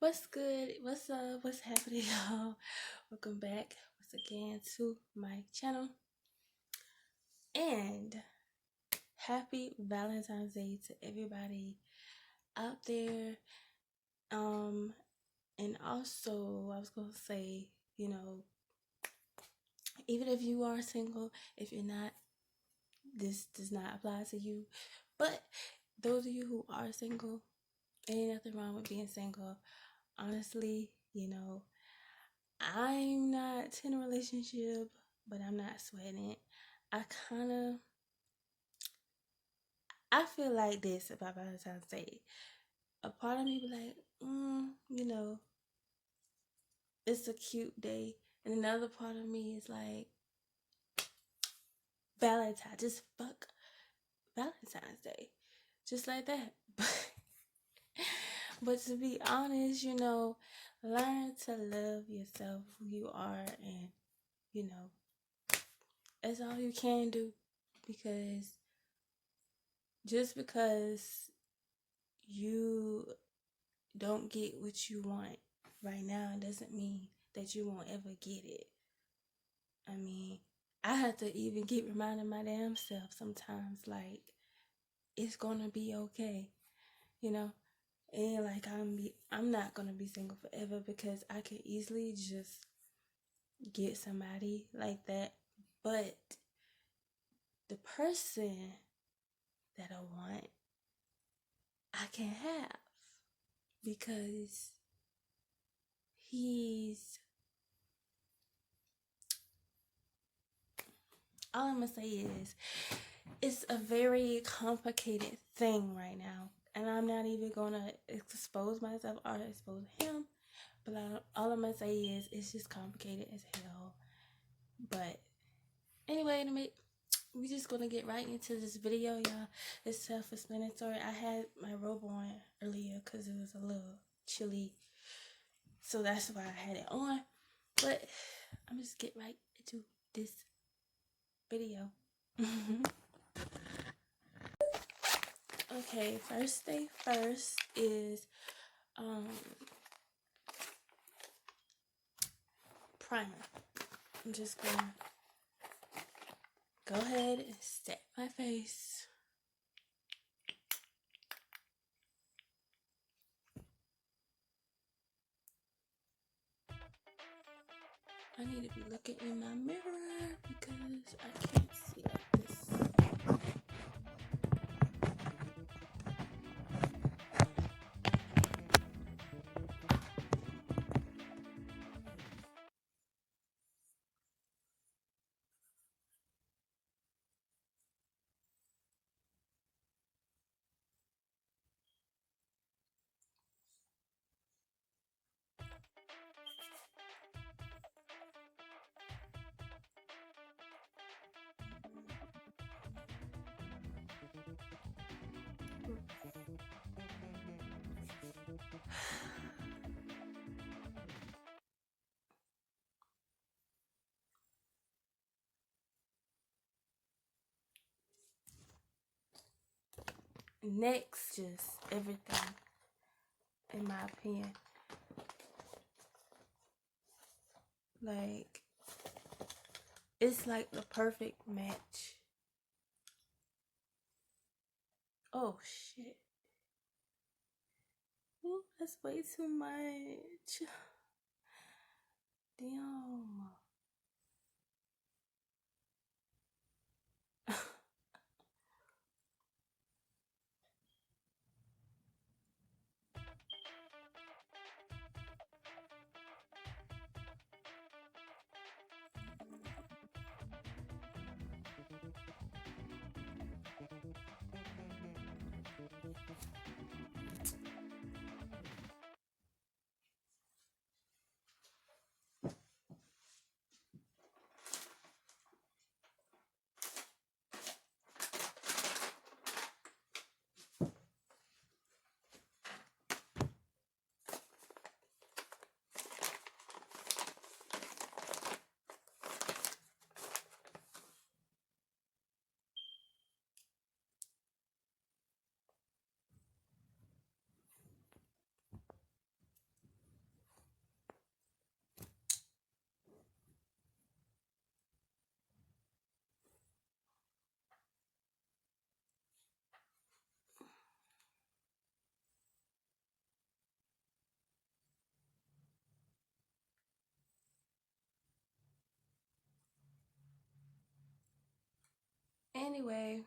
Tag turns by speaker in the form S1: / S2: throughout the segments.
S1: What's good? What's up? What's happening, y'all? Welcome back once again to my channel. And happy Valentine's Day to everybody out there. And also I was gonna say, even if you are single, if you're not, this does not apply to you. But those of you who are single, ain't nothing wrong with being single. Honestly, I'm not in a relationship, but I'm not sweating it. I feel like this about Valentine's Day. A part of me be like, it's a cute day. And another part of me is like, Valentine, just fuck Valentine's Day. Just like that. But to be honest, learn to love yourself who you are, and, that's all you can do. Because just because you don't get what you want right now doesn't mean that you won't ever get it. I mean, I have to even keep reminding my damn self sometimes, like, it's gonna be okay, and like I'm not gonna be single forever, because I could easily just get somebody like that. But the person that I want, I can have, because all I'm gonna say is, it's a very complicated thing right now, and I'm not even gonna expose myself or expose him. But all I'm gonna say is, it's just complicated as hell. But anyway, we just gonna get right into this video, y'all. It's self-explanatory. I had my robe on earlier because it was a little chilly, so that's why I had it on. But I'm just get right into this video. Okay, first thing first is primer. I'm just gonna go ahead and set my face. I need to be looking in my mirror because I can't see like this. Next, just everything, in my opinion. Like, it's like the perfect match. Oh shit. Ooh, that's way too much. Damn. anyway,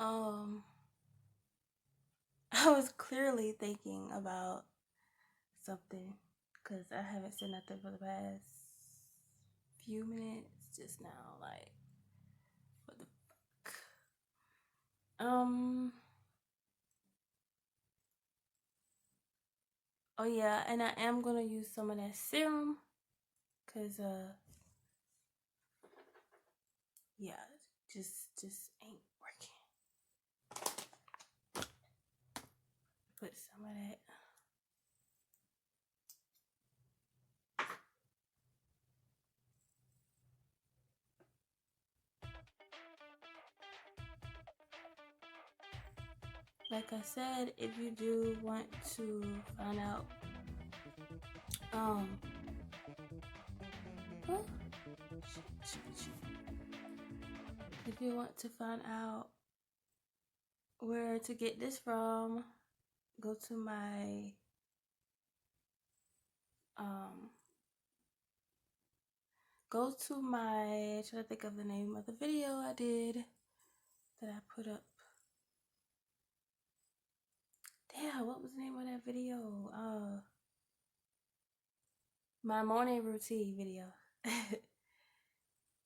S1: um, I was clearly thinking about something because I haven't said nothing for the past few minutes just now. Like, what the fuck? Oh yeah, and I am gonna use some of that serum because yeah, just ain't working. Put some of that. Like I said, if you do want to find out, oh, shit. If you want to find out where to get this from, go to my trying to think of the name of the video I did that I put up. Damn, what was the name of that video? My morning routine video.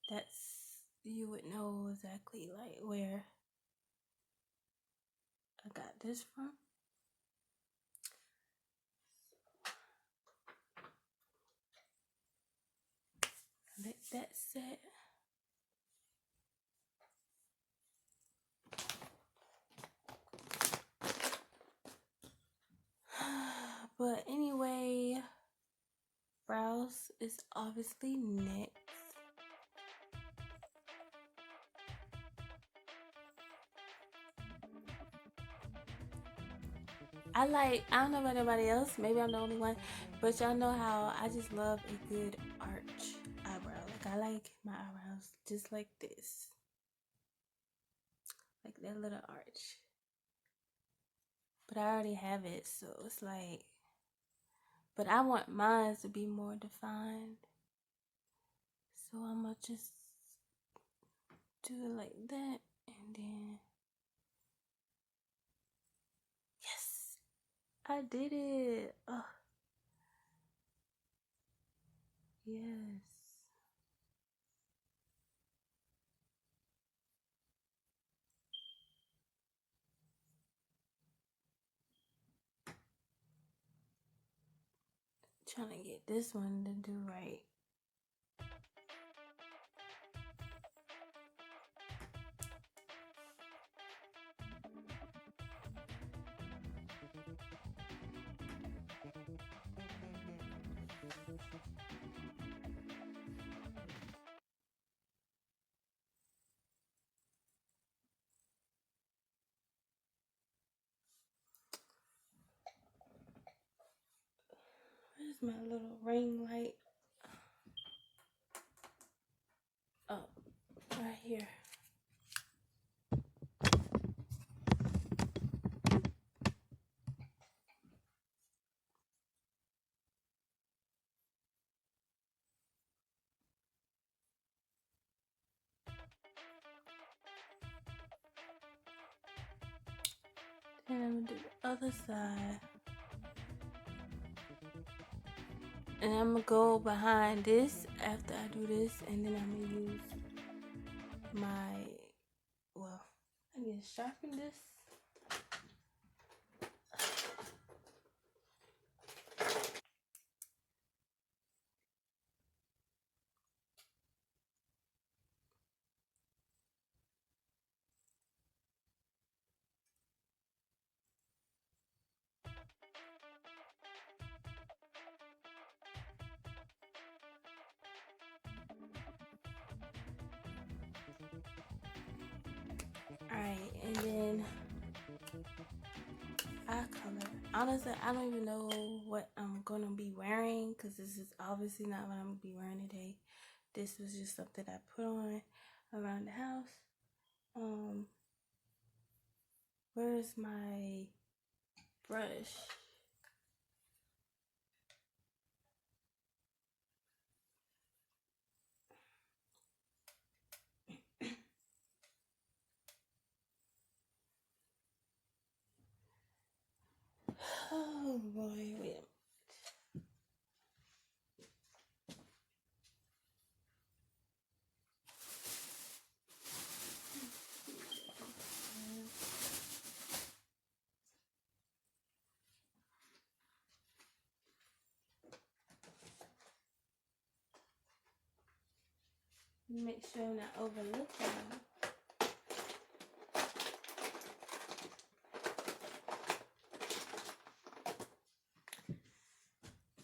S1: That's, you would know exactly like where I got this from. Let that set. But anyway, brows is obviously next. I don't know about anybody else, maybe I'm the only one, but y'all know how I just love a good arch eyebrow. Like, I like my eyebrows just like this. Like that little arch. But I already have it, so it's like, but I want mine to be more defined. So I'm gonna just do it like that, and then, yes, I did it. Oh, yes. Trying to get this one to do right. Where's my little ring light? Oh, right here. Then I'm gonna do the other side. And I'm gonna go behind this after I do this, and then I'm gonna use my, well, I need to sharpen this. Alright, and then eye color. Honestly, I don't even know what I'm gonna be wearing because this is obviously not what I'm gonna be wearing today. This was just something I put on around the house. Where's my brush? Oh boy, wait. Make sure I'm not overlooking them.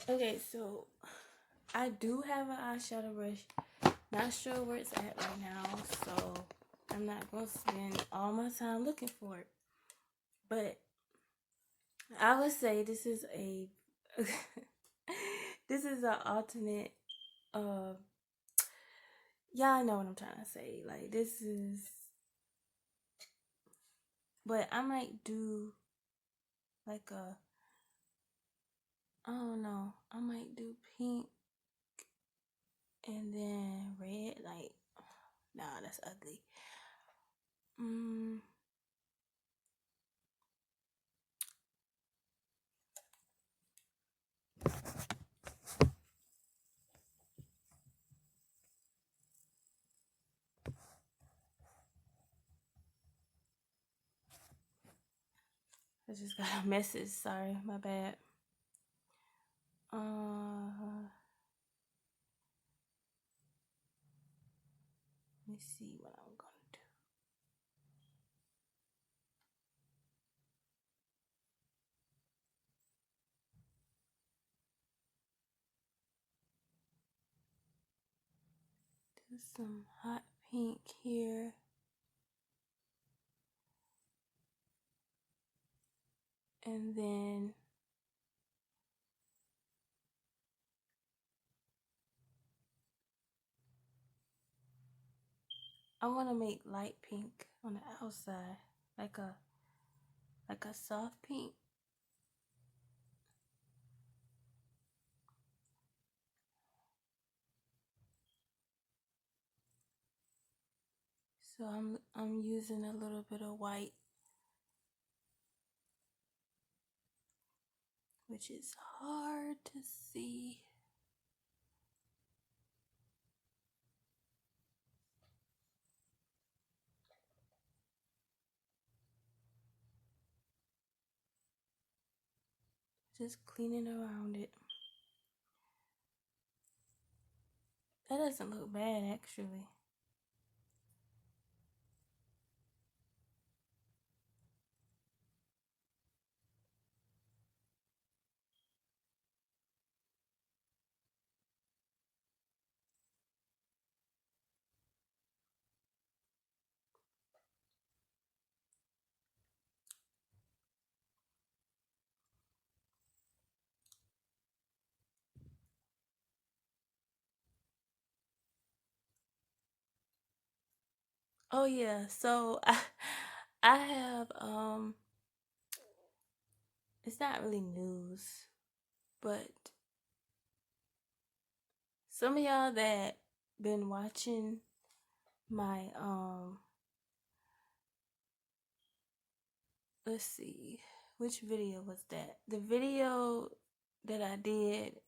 S1: Okay, so I do have an eyeshadow brush. Not sure where it's at right now, so I'm not going to spend all my time looking for it. But I would say this is a this is an alternate. Y'all know what I'm trying to say. Like this is, but I might do like a. I don't know. I might do pink and then red. Like, nah, that's ugly. I just got a message. Sorry, my bad. Let me see what I'm gonna do. Do some hot pink here. And then I want to make light pink on the outside, like a soft pink. So I'm using a little bit of white, which is hard to see. Just cleaning around it. That doesn't look bad actually. Oh yeah, so I have it's not really news, but some of y'all that been watching my let's see, which video was that? The video that I did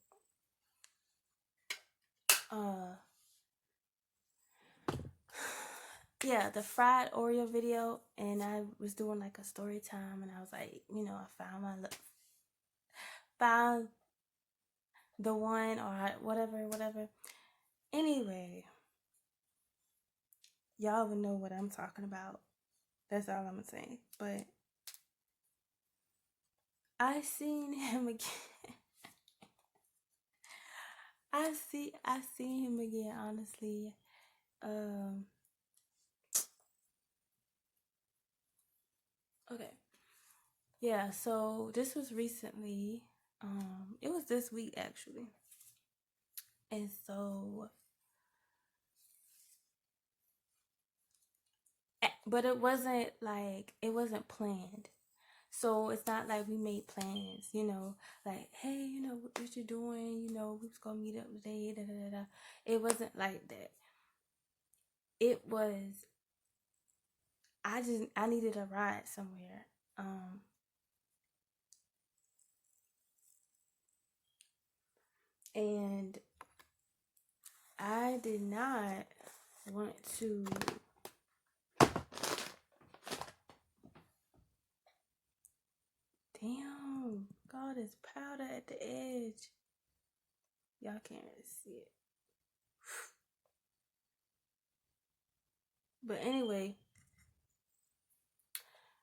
S1: yeah, the fried Oreo video, and I was doing like a story time, and I was like, I found the one or whatever. Anyway, y'all would know what I'm talking about. That's all I'm gonna say. But I seen him again. I seen him again. Honestly, okay, yeah. So this was recently. It was this week actually, and so but it wasn't planned. So it's not like we made plans, like, hey, what you doing? We was gonna meet up today, da da da da. It wasn't like that. It was I needed a ride somewhere. And I did not want to damn, God, is powder at the edge. Y'all can't really see it. But anyway,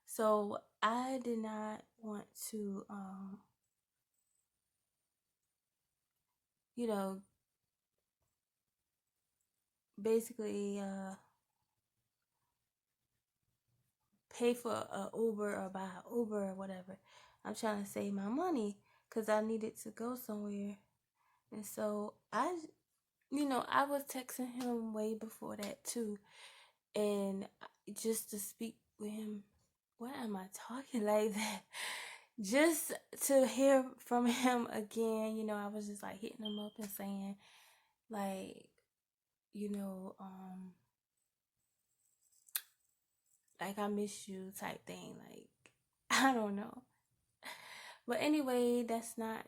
S1: so I did not want to you know, basically pay for a Uber or buy an Uber or whatever. I'm trying to save my money because I needed to go somewhere. And so I was texting him way before that too. And just to speak with him, why am I talking like that? Just to hear from him again, I was just like hitting him up and saying, like, like I miss you type thing. Like, I don't know. But anyway, that's not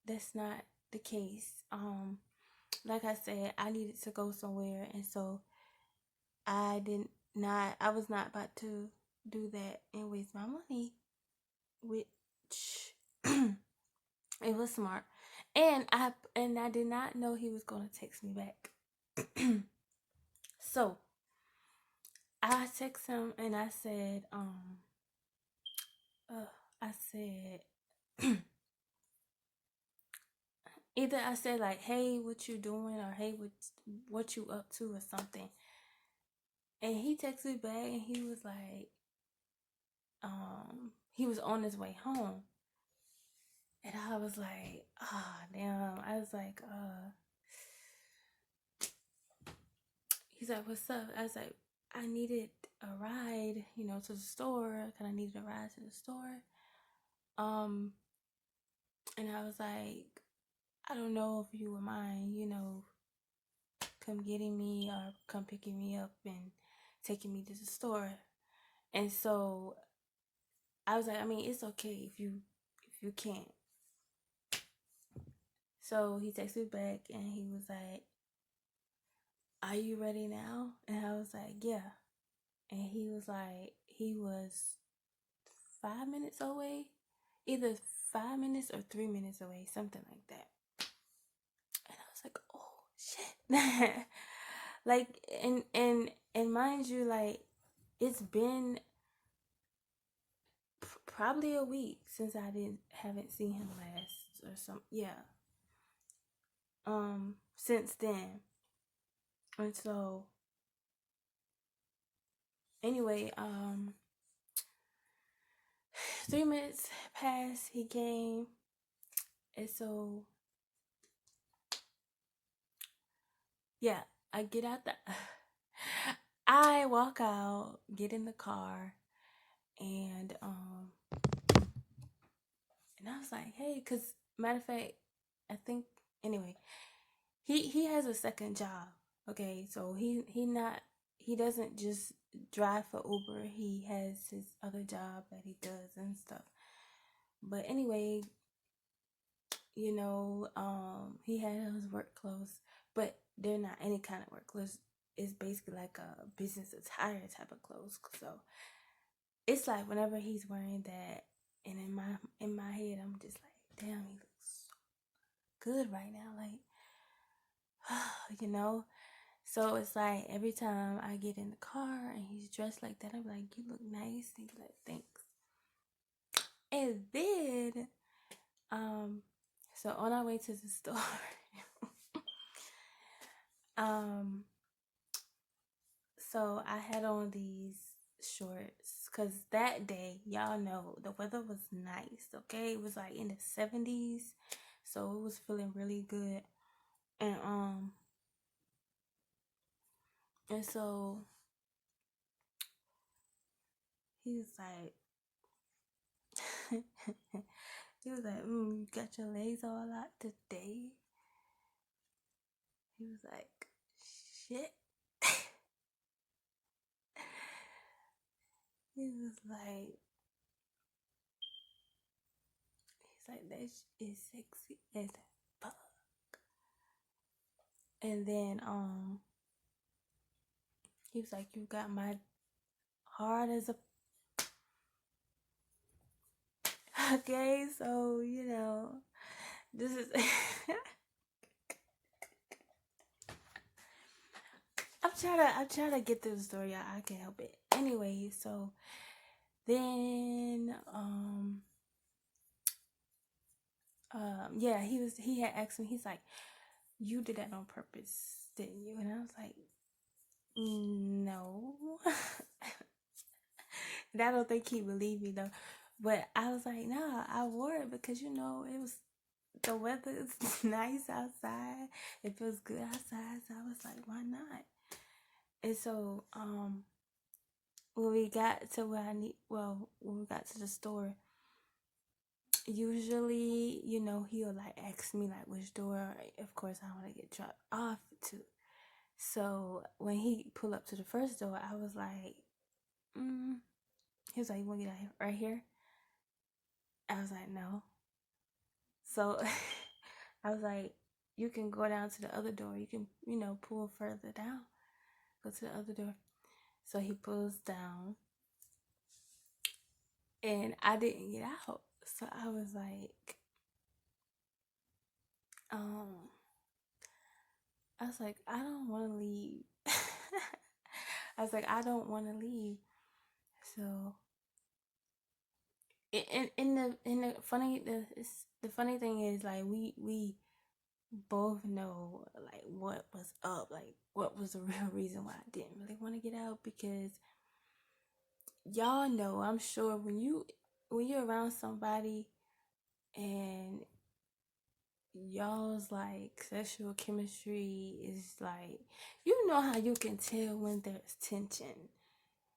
S1: the case. Like I said, I needed to go somewhere, and so I was not about to do that and waste my money, which it was smart. And I did not know he was gonna text me back. So I text him and I said, I said either I said like, hey, what you doing, or hey, what you up to, or something. And he texted me back and he was like, he was on his way home. And I was like, oh damn. I was like, he's like, what's up? I was like, I needed a ride, to the store. Cause I needed a ride to the store. And I was like, I don't know if you would mind, come getting me or come picking me up and taking me to the store. And so I was like, I mean, it's okay if you can't. So he texted me back and he was like, are you ready now? And I was like, yeah. And he was like, he was 5 minutes away, either 5 minutes or 3 minutes away, something like that. And I was like, oh shit. Like, and mind you, like, it's been probably a week since I haven't seen him last or some, yeah. Since then. And so anyway, 3 minutes passed, he came. And so yeah, I get out the I walk out, get in the car, and I was like, hey, cause matter of fact, I think anyway, he has a second job. Okay, so he doesn't just drive for Uber. He has his other job that he does and stuff. But anyway, he had his work clothes, but they're not any kind of work clothes. It's basically like a business attire type of clothes. So it's like whenever he's wearing that, and in my head, I'm just like, damn, he looks so good right now, like, So it's like every time I get in the car and he's dressed like that, I'm like, you look nice. And he's like, thanks. And then, so on our way to the store, so I had on these shorts because that day, y'all know, the weather was nice. Okay, it was like in the 70s, so it was feeling really good. And so he was like, he was like, you got your legs all out today. He was like, shit. He was like, he's like, that is sexy as fuck. And then he was like, "You got my heart as a..." Okay, so this is I'm trying to get through the story. I can't help it. Anyway, so then yeah, he had asked me, he's like, "You did that on purpose, didn't you?" And I was like, "No." And I don't think he believed me though. But I was like, "Nah, I wore it because it was the weather is nice outside. It feels good outside." So I was like, "Why not?" And so when we got to when we got to the store, usually, he'll like ask me like which door, of course, I want to get dropped off to. So when he pulled up to the first door, I was like, he was like, "You want to get out here, right here?" I was like, "No." So I was like, "You can go down to the other door. You can, pull further down. Go to the other door." So he pulls down, and I didn't get out. So I was like, um, "I don't want to leave." I was like, "I don't want to leave." So, the funny thing is, like, we both know like what was up, like what was the real reason why I didn't really want to get out, because y'all know, I'm sure, when you're around somebody and y'all's like sexual chemistry is like, how you can tell when there's tension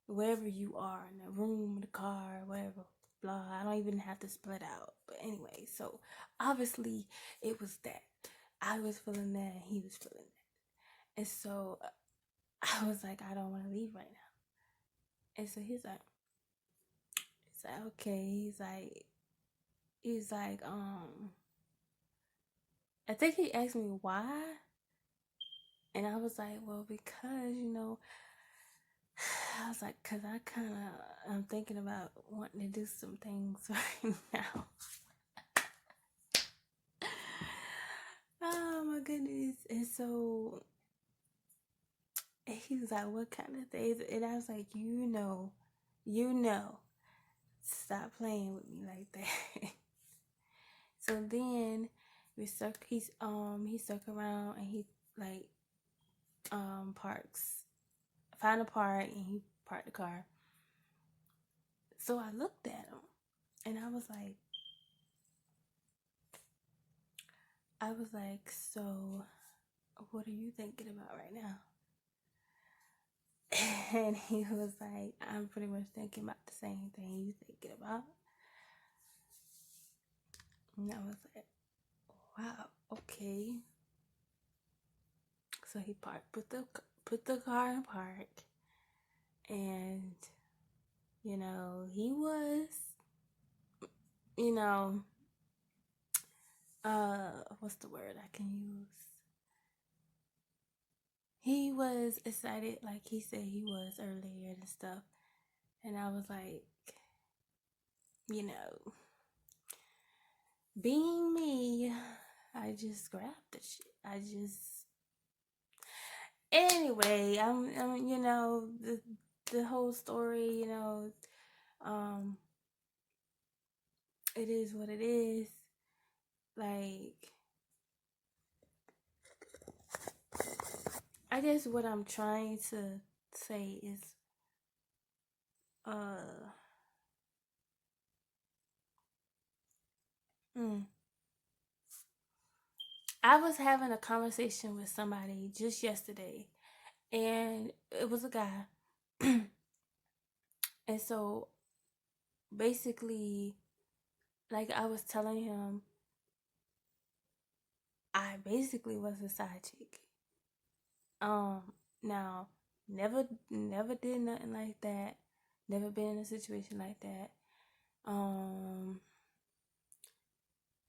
S1: wherever you are, in the room, the car, whatever, blah. I don't even have to split out. But anyway, so obviously it was that. I was feeling that and he was feeling that. And so I was like, "I don't want to leave right now." And so he's like, "Okay." He's like, I think he asked me why. And I was like, "Well, because, I was like, because I'm thinking about wanting to do some things right now." Oh my goodness. And so he was like, "What kind of things?" And I was like, you know, stop playing with me like that." So then he stuck around and he like parks, found a park, and he parked the car. So I looked at him and I was like, "So what are you thinking about right now?" And he was like, "I'm pretty much thinking about the same thing you thinking about." And I was like, "Wow, okay." So he put the car in park, and he was, you know, what's the word I can use? He was excited, like he said he was earlier and stuff. And I was like, you know, being me, I just grabbed the shit. Anyway, I'm the whole story, it is what it is. Like, I guess what I'm trying to say is, uh, mm, I was having a conversation with somebody just yesterday, and it was a guy. And so basically, like I was telling him, I basically was a side chick. Now, never did nothing like that. Never been in a situation like that. Um,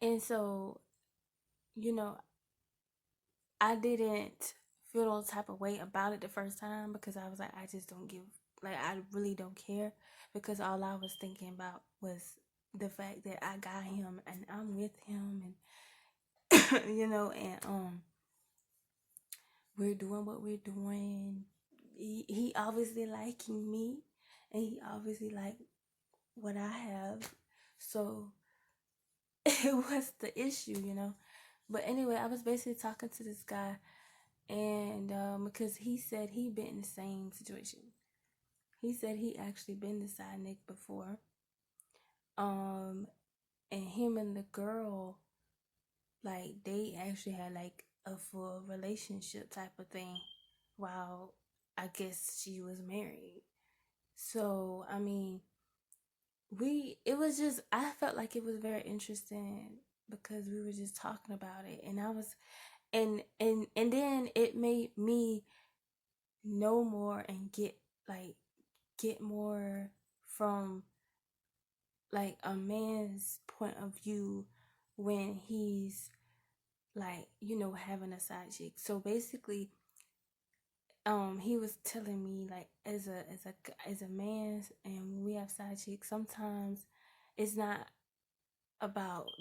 S1: and so, you know, I didn't feel no type of way about it the first time because I was like, I just don't give, like, I really don't care, because all I was thinking about was the fact that I got him and I'm with him, and and we're doing what we're doing. He obviously liking me, and he obviously like what I have, so it was the issue. But anyway, I was basically talking to this guy, and because he said he been in the same situation. He said he actually been the side nick before. Um, and him and the girl, like, they actually had like a full relationship type of thing, while I guess she was married. So I mean, it was just, I felt like it was very interesting because we were just talking about it, and I was, and then it made me know more and get more from like a man's point of view when he's like, having a side chick. So basically, he was telling me, like, as a man, and when we have side chicks, sometimes it's not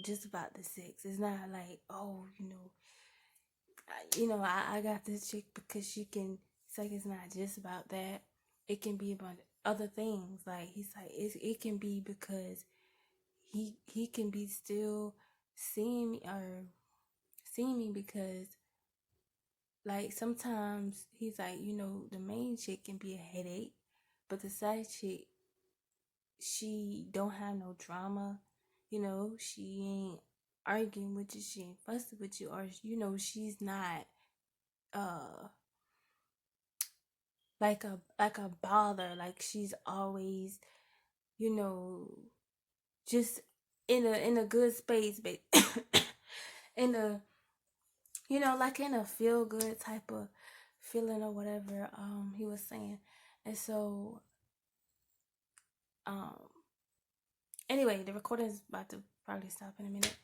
S1: just about the sex. It's not like, oh, I got this chick because she can. It's like, it's not just about that. It can be about other things. Like, he's like, it can be because he can be still seeing me because, like, sometimes he's like, the main chick can be a headache, but the side chick, she don't have no drama. She ain't arguing with you, she ain't fussing with you, or she's not uh like a bother. Like, she's always, you know just in a good space, but in a, like in a feel good type of feeling or whatever, he was saying. And so, um anyway, the recording is about to probably stop in a minute.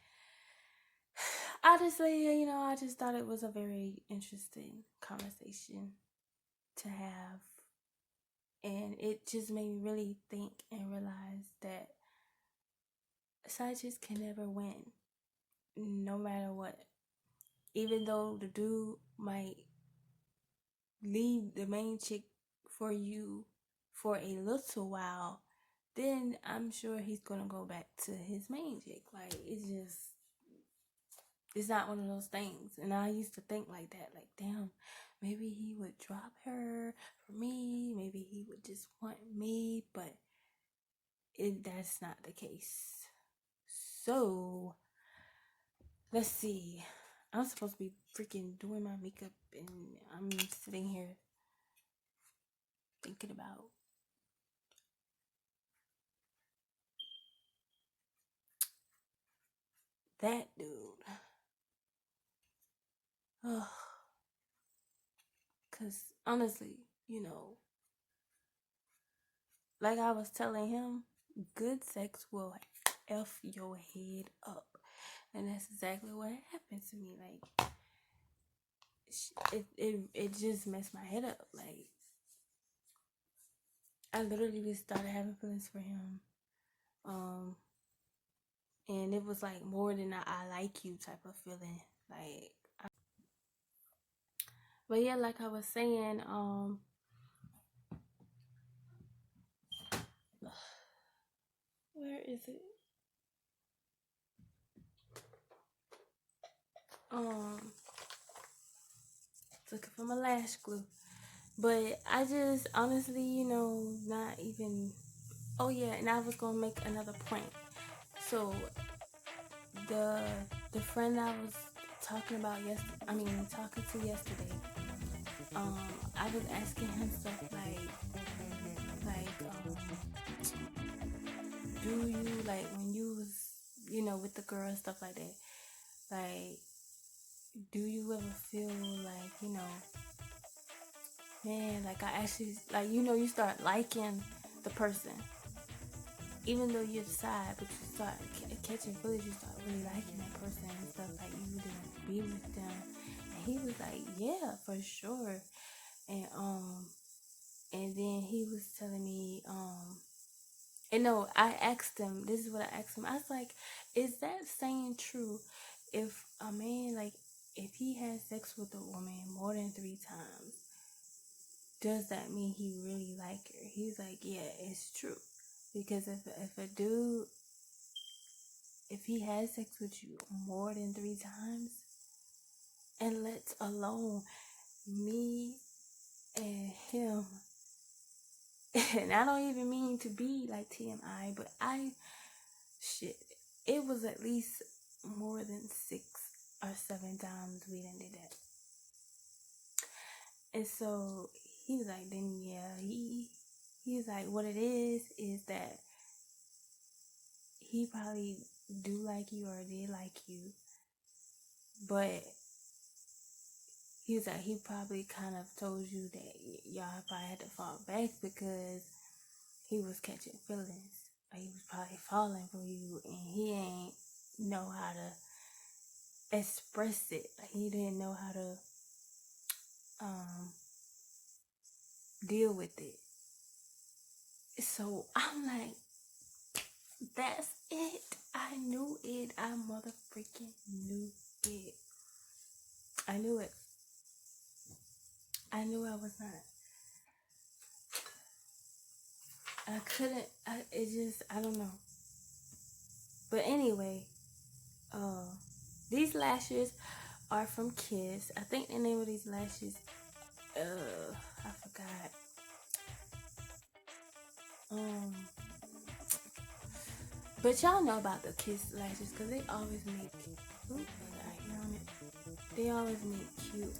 S1: Honestly, I just thought it was a very interesting conversation to have, and it just made me really think and realize that side chicks can never win, no matter what. Even though the dude might leave the main chick for you for a little while, then I'm sure he's gonna go back to his main chick. Like, it's not one of those things. And I used to think like that, like, damn, maybe he would drop her for me, maybe he would just want me, but that's not the case. So let's see. I'm supposed to be freaking doing my makeup, and I'm sitting here thinking about that dude. Because honestly, like I was telling him, good sex will F your head up. And that's exactly what happened to me. Like, it just messed my head up. Like, I literally just started having feelings for him. And it was like more than a I like you type of feeling. Like, but yeah, like I was saying, where is it? Looking for my lash glue. But I just honestly, not even. Oh yeah, and I was gonna make another point. So the the friend I was talking about talking to yesterday, I was asking him stuff like, do you, like, when you was, with the girl and stuff like that, like, do you ever feel like, man, like, I actually, like, you start liking the person, even though you decide, but you start catching feelings, you start really liking that person and stuff, like, you really want to be with them, and he was like, yeah, for sure. And and then he was telling me, and no, I asked him, this is what I asked him. I was like, is that saying true if a man, like, if he has sex with a woman more than 3 times, does that mean he really like her? He's like, yeah, it's true. Because if a dude, if he has sex with you more than 3 times, and let alone me and him, and I don't even mean to be like TMI, but shit, it was at least more than 6 or 7 times we done did that. And so he was like, then yeah, he was like, what it is that he probably do like you or did like you, but he was like, he probably kind of told you that y'all probably had to fall back because he was catching feelings. Or he was probably falling for you, and he ain't know how to express it. Like, he didn't know how to deal with it. So I'm like, that's it. I knew it. I motherfucking knew it. I knew it. I knew I was not. I couldn't. I don't know. But anyway, these lashes are from Kiss. I think the name of these lashes, I forgot. But y'all know about the Kiss lashes because they always make. They always make cute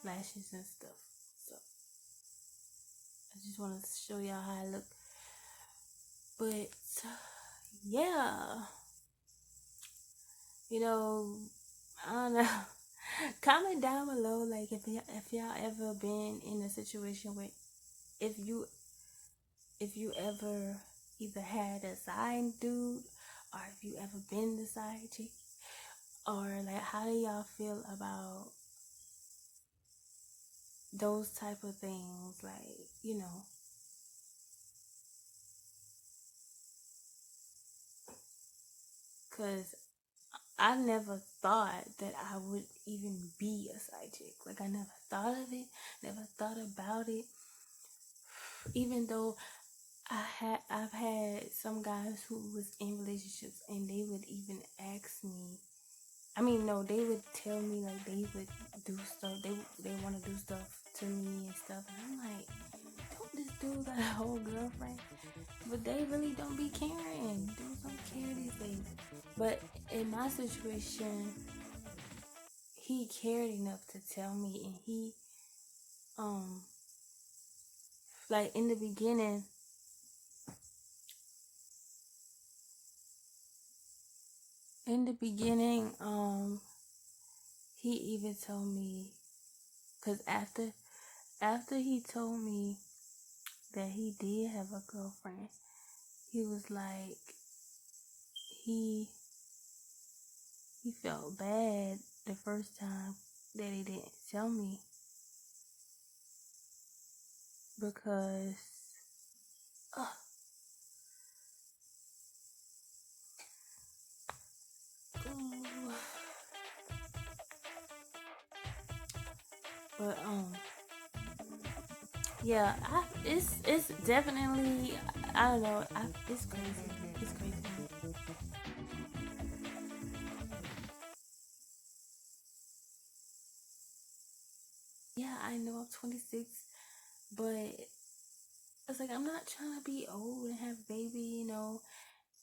S1: lashes and stuff. So I just wanted to show y'all how I look. But yeah, you know, I don't know. Comment down below, like, if y'all ever been in a situation where if you ever either had a side dude or if you ever been the side chick, or like, how do y'all feel about those type of things, like, you know. Because I never thought that I would even be a side chick. Like, I never thought of it, never thought about it. Even though I've had some guys who was in relationships and they would even ask me. I mean, no, they would tell me, like, they would do stuff. They want to do stuff to me and stuff. And I'm like, don't this dude got a whole girlfriend? But they really don't be caring. Dudes don't care these days. But in my situation, he cared enough to tell me, and he, like, in the beginning, he even told me, cause after he told me that he did have a girlfriend, he was like, he felt bad the first time that he didn't tell me, because but yeah, it's definitely, I don't know, it's crazy. It's crazy. Yeah, I know I'm 26, but it's like, I'm not trying to be old and have a baby, you know.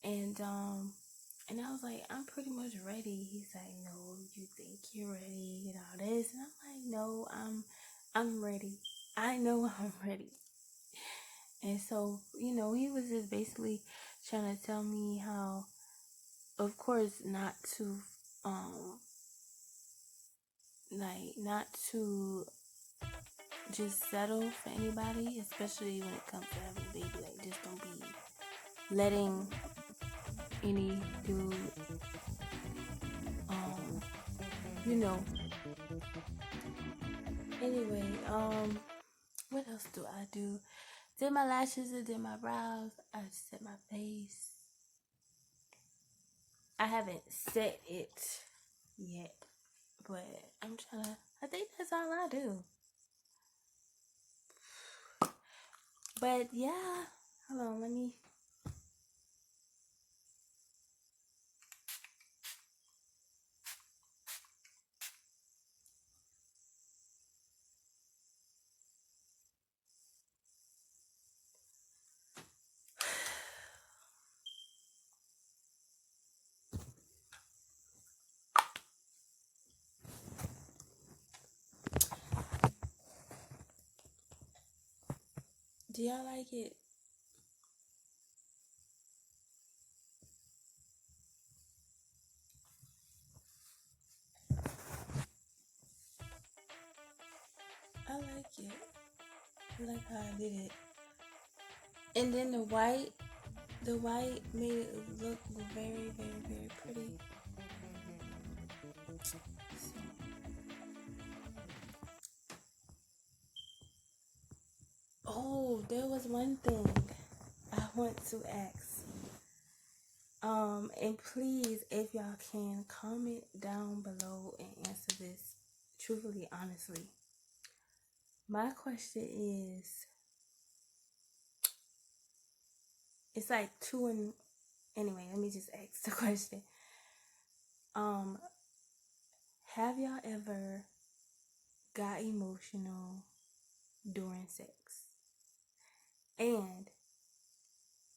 S1: And I was like, I'm pretty much ready. He's like, no, you think you're ready and all this, and I'm like, no, I'm ready. I know I'm ready. And so, you know, he was just basically trying to tell me how, of course, not to not to just settle for anybody, especially when it comes to having a baby. Like, just don't be letting any dude, you know, Anyway, what else do I do? Did my lashes, I did my brows, I set my face. I haven't set it yet, but I'm trying to, I think that's all I do. But yeah, hold on, let me. Do y'all like it? I like it. I like how I did it. And then the white made it look very, very, very pretty. So, oh, there was one thing I want to ask. And please, if y'all can, comment down below and answer this truthfully, honestly. My question is, it's like two and anyway, let me just ask the question. Have y'all ever got emotional during sex? And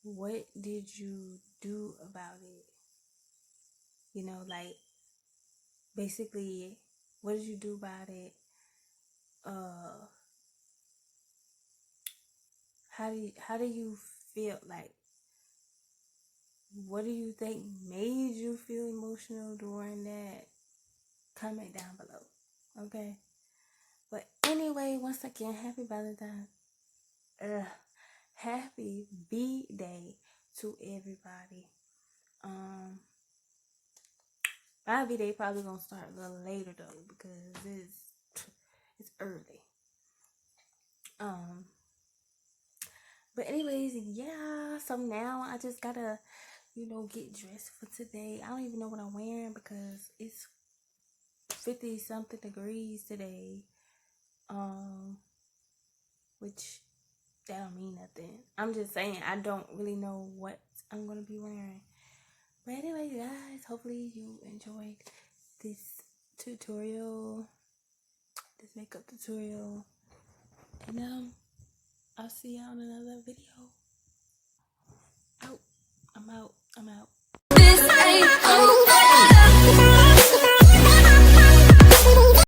S1: what did you do about it? You know, like basically, what did you do about it? How do you feel? Like, what do you think made you feel emotional during that? Comment down below, okay? But anyway, once again, happy Valentine's. Happy B-Day to everybody. My B-Day probably gonna start a little later though because it's early. But anyways, yeah. So now I just gotta, get dressed for today. I don't even know what I'm wearing because it's 50 something degrees today. Which that don't mean nothing. I'm just saying I don't really know what I'm gonna be wearing. But anyway, guys, hopefully you enjoyed this tutorial, this makeup tutorial, and I'll see y'all in another video. Out. I'm out.